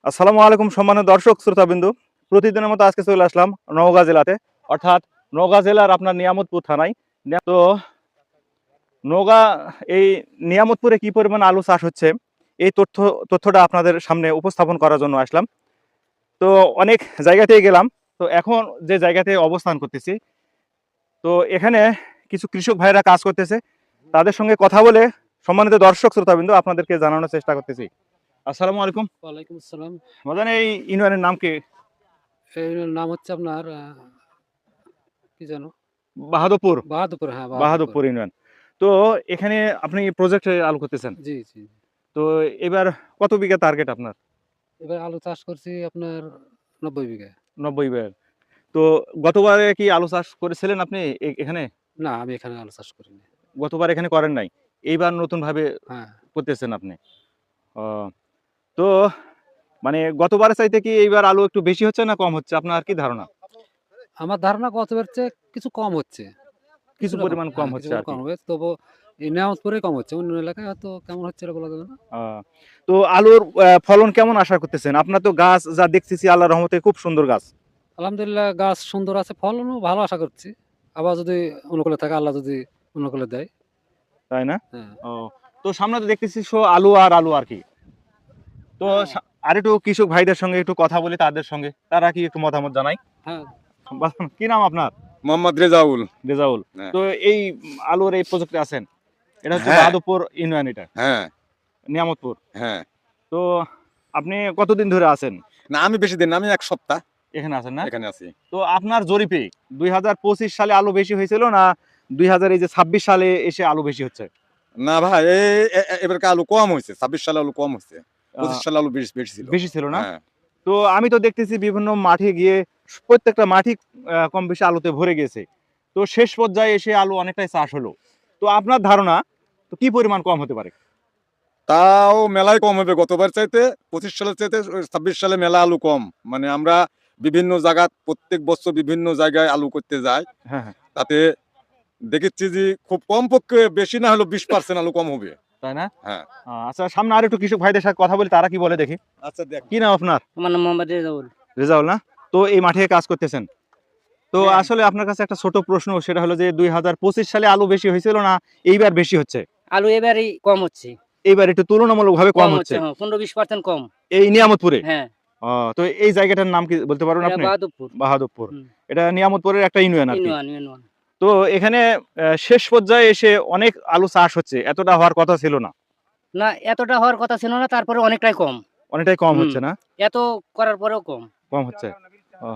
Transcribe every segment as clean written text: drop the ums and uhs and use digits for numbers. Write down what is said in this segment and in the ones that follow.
আসসালামু আলাইকুম সম্মানিত দর্শক শ্রোতাবিন্দু। প্রতিদিনের মতো আজকে চলে আসলাম নওগাঁ জেলাতে, অর্থাৎ নওগাঁ জেলার আপনার নিয়ামতপুর থানায়। তো নওগাঁ এই নিয়ামতপুরে কি পরিমাণ আলু চাষ হচ্ছে এই তথ্যটা আপনাদের সামনে উপস্থাপন করার জন্য আসলাম। তো অনেক জায়গাতেই গেলাম। তো এখন যে জায়গাতে অবস্থান করতেছি, তো এখানে কিছু কৃষক ভাইরা কাজ করতেছে, তাদের সঙ্গে কথা বলে সম্মানিত দর্শক শ্রোতাবিন্দু আপনাদেরকে জানানোর চেষ্টা করতেছি। আসসালামু আলাইকুম। ওয়ালাইকুম আসসালাম। বাজান, এই ইউনিয়নের নাম কি? এই নাম হচ্ছে আপনার কি যেন? বাহাদুরপুর। বাহাদুরপুর, হ্যাঁ, বাহাদুরপুর। বাহাদুরপুর ইউনিয়ন। তো এখানে আপনি প্রজেক্টে আলু করতেছেন। জি, জি। তো এবার কত বিঘা টার্গেট আপনার? এবার আলু চাষ করছি আপনার ৯০ বিঘা। ৯০ বিঘা। তো গতবারে কি আলু চাষ করেছিলেন আপনি এখানে? না, আমি এখানে আলু চাষ করিনি। গতবার এখানে করেন নাই। এইবার নতুনভাবে হ্যাঁ। করতেছেন আপনি। ও, তো মানে গতবারের চাইতে কি এইবার আলু একটু বেশি হচ্ছে না কম হচ্ছে? আপনার কি ধারণা? আমার ধারণা গতবার চেয়ে কিছু কম হচ্ছে। কিছু কিছুটা কম। পরিমাণ কম হ্যাঁ, কিছু হচ্ছে পরিমাণ আরকি। কম হবে। তবুও এই নেয়ামতপুরেই কম হচ্ছে। অন্য এলাকায় হয়তো কেমন হচ্ছে এটা বলা যাবে না। আ তো আলুর ফলন কেমন আশা করতেছেন? আপনার তো গাছ যা দেখতেছি আল্লাহর রহমতে খুব সুন্দর গাছ। আলহামদুলিল্লাহ গাছ সুন্দর আছে, ফলনও ভালো আশা করছি। আবার যদি অনুকূলে থাকে, আল্লাহ যদি অনুকূলে দেয়। তাই না? হ্যাঁ। ও, তো সামনে তো দেখতেছি আলু আর আলু আরকি। তো হ্যাঁ, আরেকটু কৃষক ভাইদের সঙ্গে একটু কথা বলি তাদের সঙ্গে। তারা কি একটু মতামত জানাই। হ্যাঁ। কি নাম আপনার? মোহাম্মদ রেজাউল। রেজাউল। হ্যাঁ। তো এই আলুর এই প্রজেক্টে আছেন। এটা হচ্ছে হ্যাঁ, বাহাদুরপুর ইউনিয়ন, এটা হ্যাঁ, নিয়ামতপুর। হ্যাঁ। তো আপনি কতদিন ধরে আছেন না, আমি বেশি দিন না, আমি ১ সপ্তাহ এখানে আছেন না? এখানে আছি। তো আপনার জরিপে ২০২৫ সালে আলু বেশি হয়েছিল না ২০২৬ সালে এসে আলু বেশি হচ্ছে? না ভাই, এবারকার আলু কম হইছে। ২৬ সালে আলু কম হইছে। আ ২৫ সালে আলু বেশি ছিল। বেশি ছিল না? হ্যাঁ। তো আমি তো দেখতেছি বিভিন্ন মাঠে গিয়ে প্রত্যেকটা মাঠই কম বেশি আলুতে ভরে গেছে। তো শেষ পর্যায়ে এসে আলু অনেকটাই চাষ হলো। তো আপনার ধারণা তো কি পরিমাণ কম হতে পারে? তাও মেলায় কম হবে গতবার চাইতে। ২৫ সালের চাইতে ২৬ সালে মেলা আলু কম। মানে আমরা বিভিন্ন জায়গা প্রত্যেক বছর বিভিন্ন জায়গায় আলু করতে যাই। হ্যাঁ, হ্যাঁ। তাতে দেখেছি যে খুব কমপক্ষে বেশি না হলেও ২০% আলু কম হবে। তাই না? হ্যাঁ। আচ্ছা, সামনে আরেকটু কৃষক ভাইদের সাথে কথা বলি, তারা কি বলে দেখি। আচ্ছা দেখ। কি নাম আপনার? আমার নাম মোহাম্মদ রেজাউল। রেজাউল না? তো এই মাঠে কাজ করতেছেন। তো হ্যাঁ। আসলে আপনার কাছে একটা ছোট প্রশ্ন, সেটা হলো যে ২০২৫ সালে আলু বেশি হয়েছিল না এইবার বেশি হচ্ছে? আলু এবারই কম হচ্ছে। এইবার একটু তুলনামূলকভাবে কম হচ্ছে। হ্যাঁ, ১৫-২০% কম। এই নিয়ামতপুরে? হ্যাঁ, তো এই জায়গাটার নাম কি বলতে পারবেন এটা আপনি? বাহাদুরপুর। বাহাদুরপুর। হুম। এটা নিয়ামতপুরের একটা ইউনিয়ন আরকি। ইউনিয়ন। তো এখানে শেষ পর্যায়ে এসে অনেক আলু চাষ হচ্ছে। এতটা হওয়ার কথা ছিল না। না, এতটা হওয়ার কথা ছিল না, তারপরে অনেকটাই কম। অনেকটাই কম হুম। হচ্ছে না? এত করার পরেও কম। কম হচ্ছে। ও,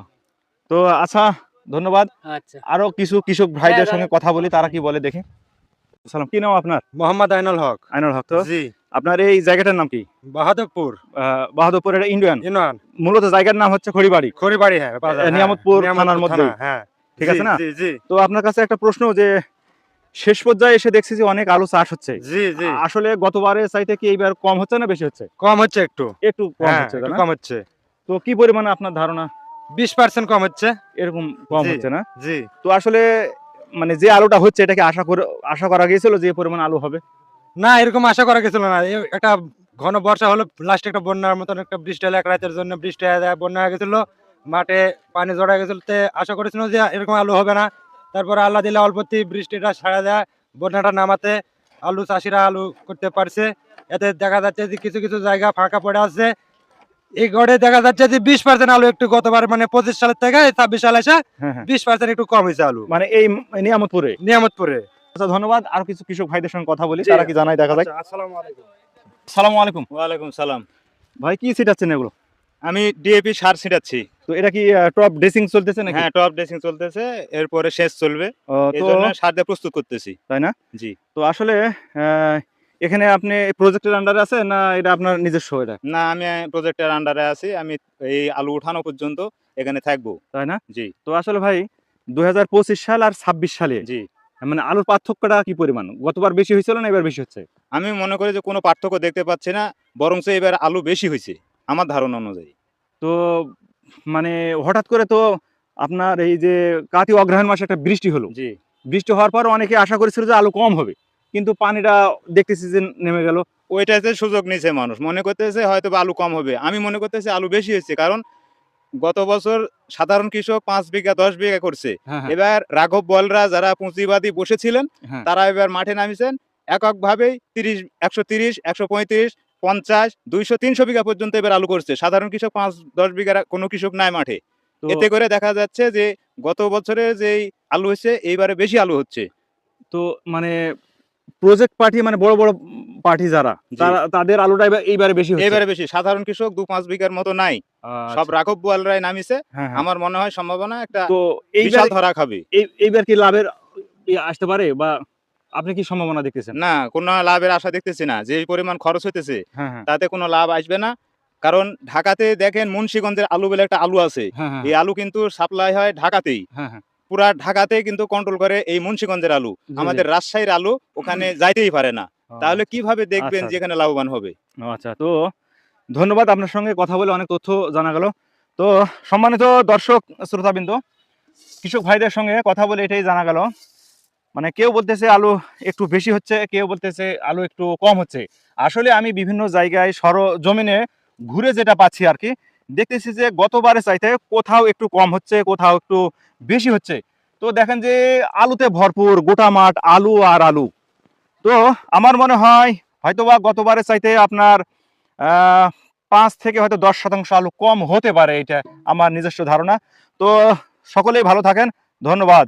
তো আচ্ছা, ধন্যবাদ। আচ্ছা। আরো কিছু কৃষক ভাইদের সঙ্গে কথা বলি, তারা কি বলে দেখি। সালাম, কি নাম আপনার? মোহাম্মদ আইনুল হক। আইনুল হক। তো জি। আপনার এই জায়গাটার নাম কি? বাহাদুরপুর বাহাদুরপুর এটা ইউনিয়ন। ইউনিয়ন। মূলত জায়গার নাম হচ্ছে খড়িবাড়ি। খড়িবাড়ি, হ্যাঁ, বাজার, হ্যাঁ। নিয়ামতপুর থানার মধ্যেই। হ্যাঁ। ঠিক আছে না? জি, জি। তো আপনার কাছে একটা প্রশ্ন, যে শেষ পর্যায়ে এসে দেখছি যে অনেক আলু চাষ হচ্ছে। জি, জি। আসলে গতবারের চাইতে কি এইবার কম হচ্ছে না বেশি হচ্ছে? কম হচ্ছে একটু। একটু কম হ্যাঁ, হচ্ছে, তাই একটু না? কম হচ্ছে। তো কি পরিমাণে আপনার ধারণা? 20% কম হচ্ছে। এরকম কম জি, হচ্ছে না? জি। তো আসলে মানে যে আলুটা হচ্ছে এটা কি আশা করা গিয়েছিল যে পরিমাণ আলু হবে? না, এরকম আশা করা গেছিল না। একটা ঘন বর্ষা হলো, লাস্টে একটা বন্যার মতন একটা বৃষ্টি হলো, এক রাতের জন্য বৃষ্টি হয়ে যায়, বন্যা হয়ে গেছিল। মাঠে পানি জড়া গেছিল, আশা করেছিল যে এরকম আলু হবে না। তারপরে আল্লাহ দিলে অল্পতেই বৃষ্টিটা সারা দেয়, বন্যাটা নামাতে আলু চাষিরা আলু করতে পারছে। এতে দেখা যাচ্ছে যে কিছু কিছু জায়গা ফাঁকা পড়ে আছে। এই গড়ে দেখা যাচ্ছে যে 20% আলু একটু গতবার মানে 25 সালের থেকে 26 সালে এসে হ্যাঁ, হ্যাঁ। 20% একটু কম হয়েছে আলু মানে এই নিয়ামতপুরে। নিয়ামতপুরে। আচ্ছা, ধন্যবাদ। আরো কিছু কৃষক ভাইদের সঙ্গে কথা বলি, জি। তারা কি জানায় দেখা যায়। আচ্ছা, আসসালামু আলাইকুম। আসসালামু আলাইকুম। ওয়ালাইকুম সালাম। ভাই, কি ছিটাচ্ছেন এগুলো? আমি ডিএপি সার ছিটাচ্ছি। তো এটা কি টপ ড্রেসিং চলতেছে নাকি? হ্যাঁ, টপ ড্রেসিং চলতেছে, এরপরে সেচ চলবে। তো এজন্য সার দিয়ে প্রস্তুত করতেছি। তাই না? জি। তো আসলে এখানে আপনি প্রজেক্টের আন্ডারে আছেন না এটা আপনার নিজস্ব এটা? না, আমি প্রজেক্টের আন্ডারে আছি। আমি এই আলু উঠানো পর্যন্ত এখানে থাকবো। তাই না? জি, তো আসলে ভাই ২০২৫ সাল আর ২৬ সালে জি। মানে আলুর পার্থক্যটা কি পরিমাণ? গতবার বেশি হয়েছিল না এবার বেশি হচ্ছে? আমি মনে করি যে কোনো পার্থক্য দেখতে পাচ্ছি না। বরঞ্চ এবার আলু বেশি হইছে আমার ধারণা অনুযায়ী। তো মানে হঠাৎ করে তো আপনার এই যে কাতি অগ্রহায়ণ মাসে একটা বৃষ্টি হলো। জি, বৃষ্টি হওয়ার পর অনেকে আশা করেছিল যে আলু কম হবে। কিন্তু পানিটা দেখতেছি যে নেমে গেল। ওইটাতে সুযোগ নিছে মানুষ, মনে করতেছে হয়তো বা আলু কম হবে। আমি মনে করতেছি আলু বেশি হচ্ছে, কারণ গত বছর সাধারণ কৃষক 5 বিঘা 10 বিঘা করছে। হ্যাঁ, হ্যাঁ, এবার রাঘব বলরা যারা পুঁজিবাদী বসেছিলেন হ্যাঁ। তারা এবার মাঠে নামিয়েছেন এককভাবেই 130, 135, 50, 200, 300 বিঘা পর্যন্ত এবার আলু করছে। সাধারণ কৃষক 5-10 বিঘার কোনো কৃষক নাই মাঠে। তো এতে করে দেখা যাচ্ছে যে গত বছরে যেই আলু হচ্ছে এইবারে বেশি আলু হচ্ছে। তো মানে প্রজেক্ট পার্টি মানে বড় বড় পার্টি যারা জি। তাদের আলুটা এইবারে বেশি হচ্ছে। এইবারে বেশি, সাধারণ কৃষক 2-5 বিঘার মতো নাই। সব আচ্ছা। রাঘব বোয়ালরাই নামিছে। হ্যাঁ, হ্যাঁ। আমার মনে হয় সম্ভাবনা একটা তো বিশাল এইবার ধরা খাবে। এইবার কি লাভের আসতে পারে, বা আপনি কি সম্ভাবনা দেখতেছেন? না, কোনো লাভের আশা দেখতেছি না। যে পরিমাণ খরচ হইতেছে হ্যাঁ, হ্যাঁ, তাতে কোনো লাভ আসবে না। কারণ ঢাকাতে দেখেন মুন্সিগঞ্জের আলু বলে একটা আলু আছে। হ্যাঁ, হ্যাঁ, এই আলু কিন্তু সাপ্লাই হয় ঢাকাতেই। হ্যাঁ, হ্যাঁ। পুরা ঢাকাতে কিন্তু কন্ট্রোল করে এই মুন্সিগঞ্জের আলু। জি, আমাদের রাজশাহীর আলু ওখানে যাইতেই পারে না। জি। তাহলে কিভাবে দেখবেন আচ্ছা, যে এখানে লাভবান হবে? আচ্ছা। তো ধন্যবাদ, আপনার সঙ্গে কথা বলে অনেক তথ্য জানা গেল। তো সম্মানিত দর্শক শ্রোতাবৃন্দ, কৃষক ভাইদের সঙ্গে কথা বলে এটাই জানা গেল, মানে কেউ বলতেছে আলু একটু বেশি হচ্ছে, কেউ বলতেছে আলু একটু কম হচ্ছে। আসলে আমি বিভিন্ন জায়গায় সরজমিনে ঘুরে যেটা পাচ্ছি আর কি, দেখতেছি যে গতবারে চাইতে কোথাও একটু কম হচ্ছে, কোথাও একটু বেশি হচ্ছে। তো দেখেন যে আলুতে ভরপুর গোটা মাঠ আলু আর আলু। তো আমার মনে হয় হয়তোবা গতবারে চাইতে আপনার 5 থেকে হয়তো 10% আলু কম হতে পারে, এটা আমার নিজস্ব ধারণা। তো সকলেই ভালো থাকেন, ধন্যবাদ।